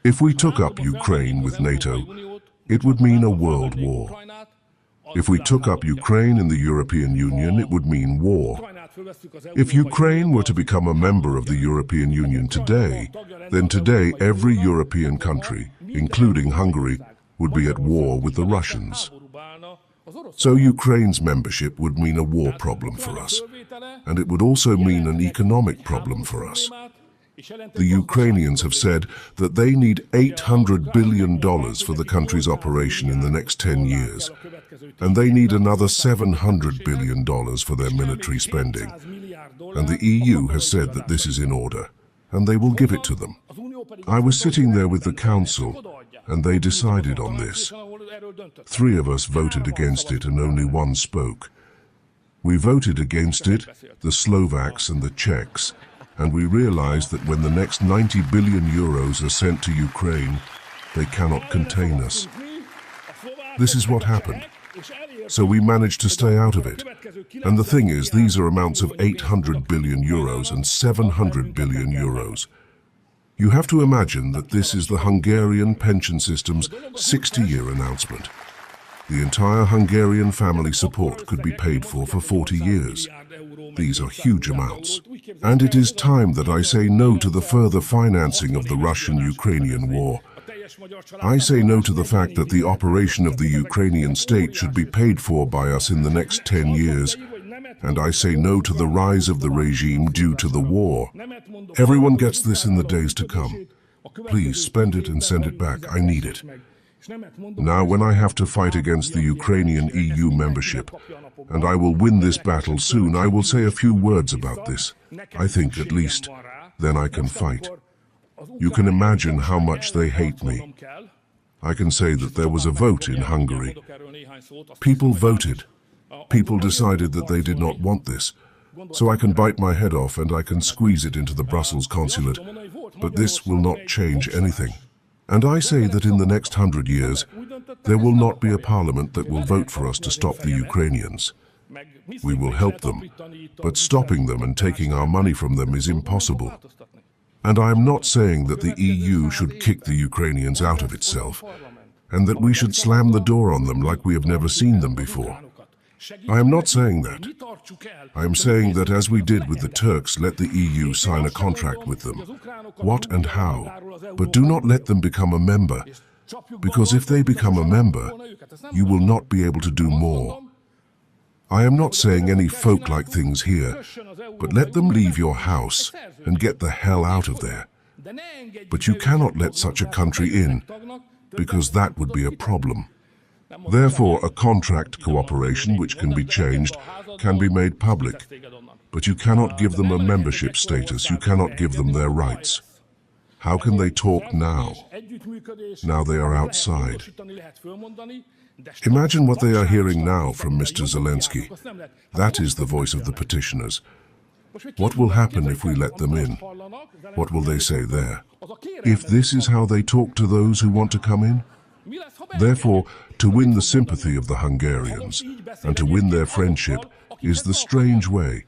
If we took up Ukraine with NATO, it would mean a world war. If we took up Ukraine in the European Union, it would mean war. If Ukraine were to become a member of the European Union today, then today every European country, including Hungary, would be at war with the Russians. So Ukraine's membership would mean a war problem for us, and it would also mean an economic problem for us. The Ukrainians have said that they need $800 billion for the country's operation in the next 10 years, and they need another $700 billion for their military spending. And the EU has said that this is in order, and they will give it to them. I was sitting there with the Council, and they decided on this. 3 of us voted against it and only 1 spoke. We voted against it, the Slovaks and the Czechs, and we realized that when the next 90 billion euros are sent to Ukraine, they cannot contain us. This is what happened. So we managed to stay out of it. And the thing is, these are amounts of 800 billion euros and 700 billion euros. You have to imagine that this is the Hungarian pension system's 60-year announcement. The entire Hungarian family support could be paid for 40 years. These are huge amounts. And it is time that I say no to the further financing of the Russian-Ukrainian war. I say no to the fact that the operation of the Ukrainian state should be paid for by us in the next 10 years. And I say no to the rise of the regime due to the war. Everyone gets this in the days to come. Please spend it and send it back. I need it. Now, when I have to fight against the Ukrainian EU membership, and I will win this battle soon, I will say a few words about this. I think, at least, then I can fight. You can imagine how much they hate me. I can say that there was a vote in Hungary. People voted. People decided that they did not want this. So I can bite my head off and I can squeeze it into the Brussels consulate. But this will not change anything. And I say that in the next 100 years, there will not be a parliament that will vote for us to stop the Ukrainians. We will help them, but stopping them and taking our money from them is impossible. And I am not saying that the EU should kick the Ukrainians out of itself, and that we should slam the door on them like we have never seen them before. I am not saying that. I am saying that as we did with the Turks, let the EU sign a contract with them. What and how? But do not let them become a member, because if they become a member, you will not be able to do more. I am not saying any folk-like things here, but let them leave your house and get the hell out of there. But you cannot let such a country in, because that would be a problem. Therefore, a contract cooperation which can be changed can be made public, but you cannot give them a membership status, you cannot give them their rights. How can they talk now? Now they are outside. Imagine what they are hearing now from Mr. Zelensky. That is the voice of the petitioners. What will happen if we let them in? What will they say there? If this is how they talk to those who want to come in? Therefore, to win the sympathy of the Hungarians and to win their friendship is the strange way,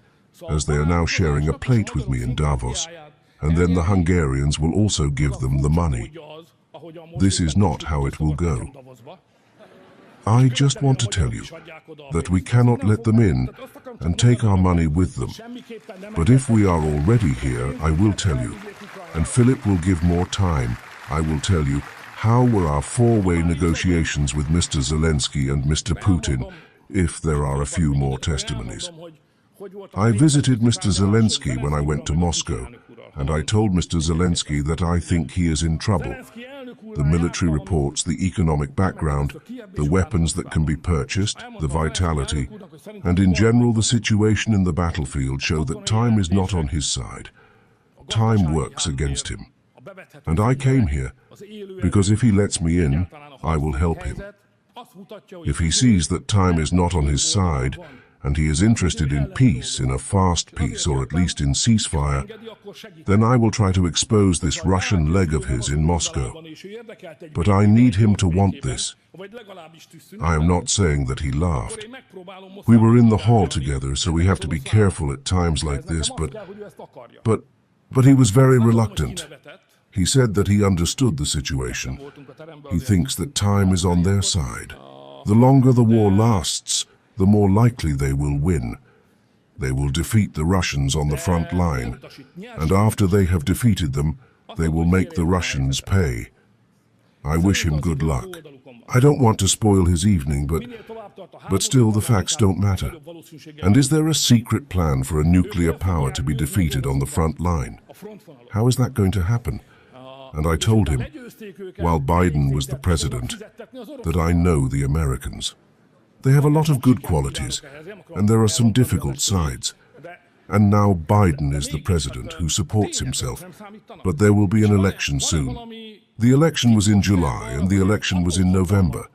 as they are now sharing a plate with me in Davos, and then the Hungarians will also give them the money. This is not how it will go. I just want to tell you that we cannot let them in and take our money with them. But if we are already here, I will tell you, and Philip will give more time, I will tell you, how were our 4-way negotiations with Mr. Zelensky and Mr. Putin, if there are a few more testimonies. I visited Mr. Zelensky when I went to Moscow, and I told Mr. Zelensky that I think he is in trouble. The military reports, the economic background, the weapons that can be purchased, the vitality, and in general the situation in the battlefield show that time is not on his side. Time works against him. And I came here because if he lets me in, I will help him. If he sees that time is not on his side, and he is interested in peace, in a fast peace, or at least in ceasefire, then I will try to expose this Russian leg of his in Moscow. But I need him to want this. I am not saying that he laughed. We were in the hall together, so we have to be careful at times like this, but he was very reluctant. He said that he understood the situation. He thinks that time is on their side. The longer the war lasts, the more likely they will win. They will defeat the Russians on the front line, and after they have defeated them, they will make the Russians pay. I wish him good luck. I don't want to spoil his evening, but still the facts don't matter. And is there a secret plan for a nuclear power to be defeated on the front line? How is that going to happen? And I told him, while Biden was the president, that I know the Americans. They have a lot of good qualities, and there are some difficult sides. And now Biden is the president who supports himself, but there will be an election soon. The election was in July and the election was in November.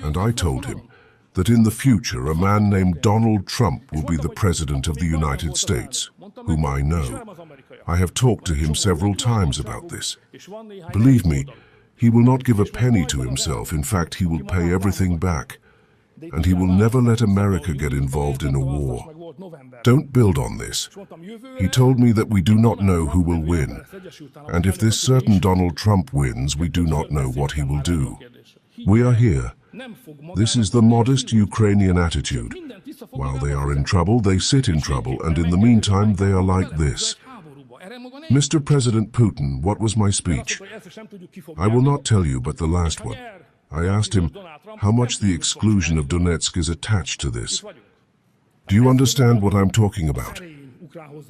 And I told him that in the future a man named Donald Trump will be the president of the United States, whom I know. I have talked to him several times about this. Believe me, he will not give a penny to himself. In fact, he will pay everything back. And he will never let America get involved in a war. Don't build on this. He told me that we do not know who will win. And if this certain Donald Trump wins, we do not know what he will do. We are here. This is the modest Ukrainian attitude. While they are in trouble, they sit in trouble, and in the meantime, they are like this. Mr. President Putin, what was my speech? I will not tell you, but the last one. I asked him how much the exclusion of Donetsk is attached to this. Do you understand what I'm talking about?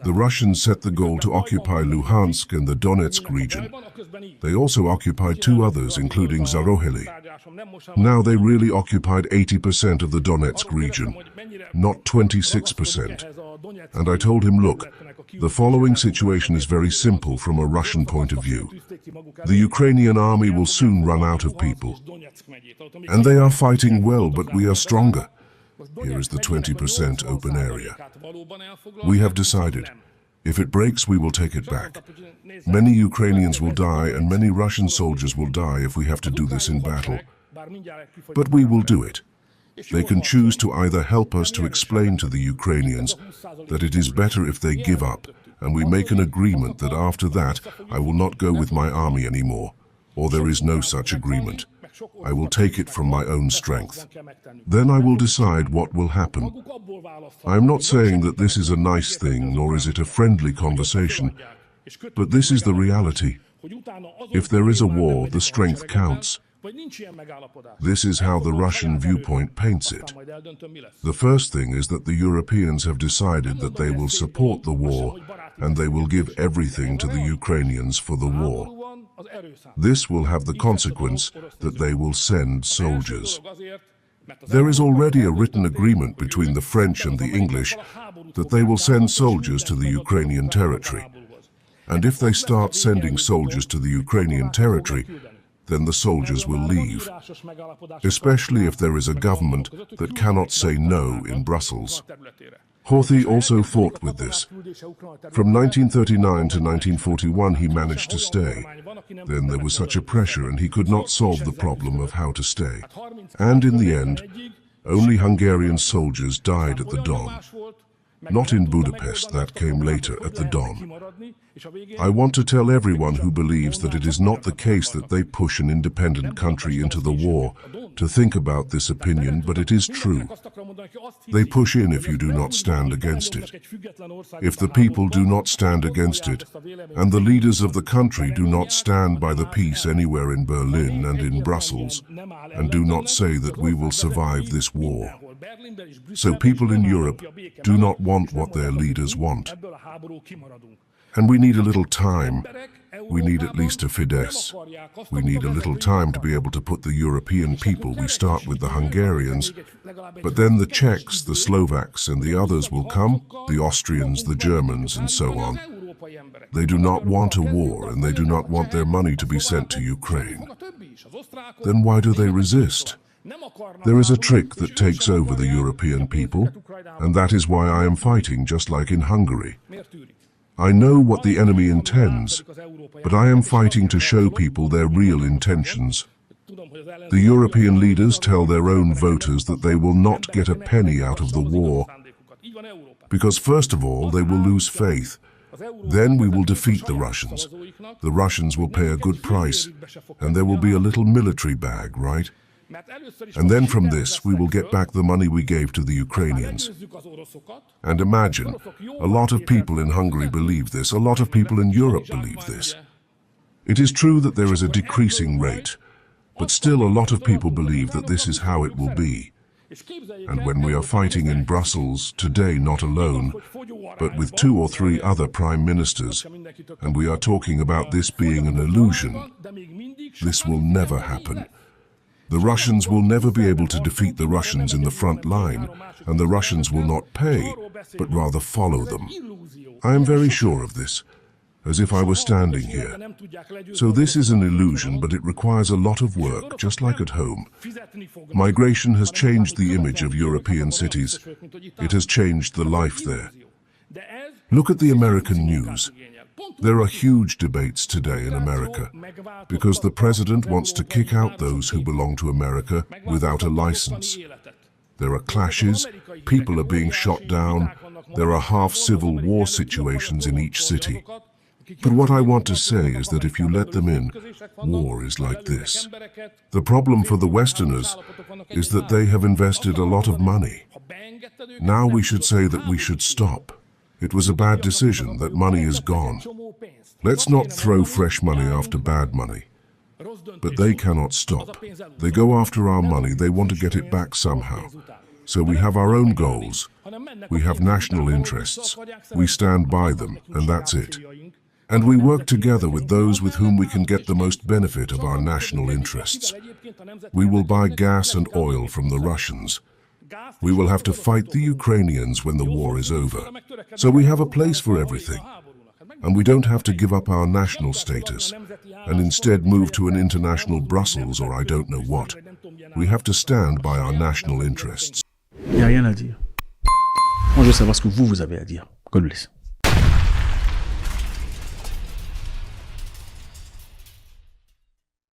The Russians set the goal to occupy Luhansk and the Donetsk region. They also occupied two others, including Zarohely. Now they really occupied 80% of the Donetsk region, not 26%. And I told him, look, the following situation is very simple from a Russian point of view. The Ukrainian army will soon run out of people. And they are fighting well, but we are stronger. Here is the 20% open area. We have decided, if it breaks, we will take it back. Many Ukrainians will die and many Russian soldiers will die if we have to do this in battle. But we will do it. They can choose to either help us to explain to the Ukrainians that it is better if they give up, and we make an agreement that after that I will not go with my army anymore, or there is no such agreement. I will take it from my own strength. Then I will decide what will happen. I am not saying that this is a nice thing, nor is it a friendly conversation, but this is the reality. If there is a war, the strength counts. This is how the Russian viewpoint paints it. The first thing is that the Europeans have decided that they will support the war and they will give everything to the Ukrainians for the war. This will have the consequence that they will send soldiers. There is already a written agreement between the French and the English that they will send soldiers to the Ukrainian territory. And if they start sending soldiers to the Ukrainian territory, then the soldiers will leave, especially if there is a government that cannot say no in Brussels. Horthy also fought with this. From 1939 to 1941 he managed to stay. Then there was such a pressure and he could not solve the problem of how to stay. And in the end, only Hungarian soldiers died at the Don. Not in Budapest, that came later, at the Don. I want to tell everyone who believes that it is not the case that they push an independent country into the war to think about this opinion, but it is true. They push in if you do not stand against it. If the people do not stand against it, and the leaders of the country do not stand by the peace anywhere in Berlin and in Brussels, and do not say that we will survive this war. So people in Europe do not want what their leaders want. And we need a little time. We need at least a Fidesz. We need a little time to be able to put the European people. We start with the Hungarians, but then the Czechs, the Slovaks, and the others will come, the Austrians, the Germans, and so on. They do not want a war, and they do not want their money to be sent to Ukraine. Then why do they resist? There is a trick that takes over the European people, and that is why I am fighting, just like in Hungary. I know what the enemy intends, but I am fighting to show people their real intentions. The European leaders tell their own voters that they will not get a penny out of the war, because first of all, they will lose faith, Then we will defeat the Russians. The Russians will pay a good price, and there will be a little military bag, right? And then from this, we will get back the money we gave to the Ukrainians. And imagine, a lot of people in Hungary believe this, a lot of people in Europe believe this. It is true that there is a decreasing rate, but still a lot of people believe that this is how it will be. And when we are fighting in Brussels, today not alone, but with 2 or 3 other prime ministers, and we are talking about this being an illusion, this will never happen. The Russians will never be able to defeat the Russians in the front line, and the Russians will not pay, but rather follow them. I am very sure of this, as if I were standing here. So this is an illusion, but it requires a lot of work, just like at home. Migration has changed the image of European cities. It has changed the life there. Look at the American news. There are huge debates today in America because the president wants to kick out those who belong to America without a license. There are clashes, people are being shot down, there are half-civil war situations in each city. But what I want to say is that if you let them in, war is like this. The problem for the Westerners is that they have invested a lot of money. Now we should say that we should stop. It was a bad decision, that money is gone. Let's not throw fresh money after bad money. But they cannot stop. They go after our money, they want to get it back somehow. So we have our own goals. We have national interests. We stand by them, and that's it. And we work together with those with whom we can get the most benefit of our national interests. We will buy gas and oil from the Russians. We will have to fight the Ukrainians when the war is over. So we have a place for everything. And we don't have to give up our national status and instead move to an international Brussels or I don't know what. We have to stand by our national interests. Il n'y a rien à dire. Moi, je veux savoir ce que vous avez à dire. God bless.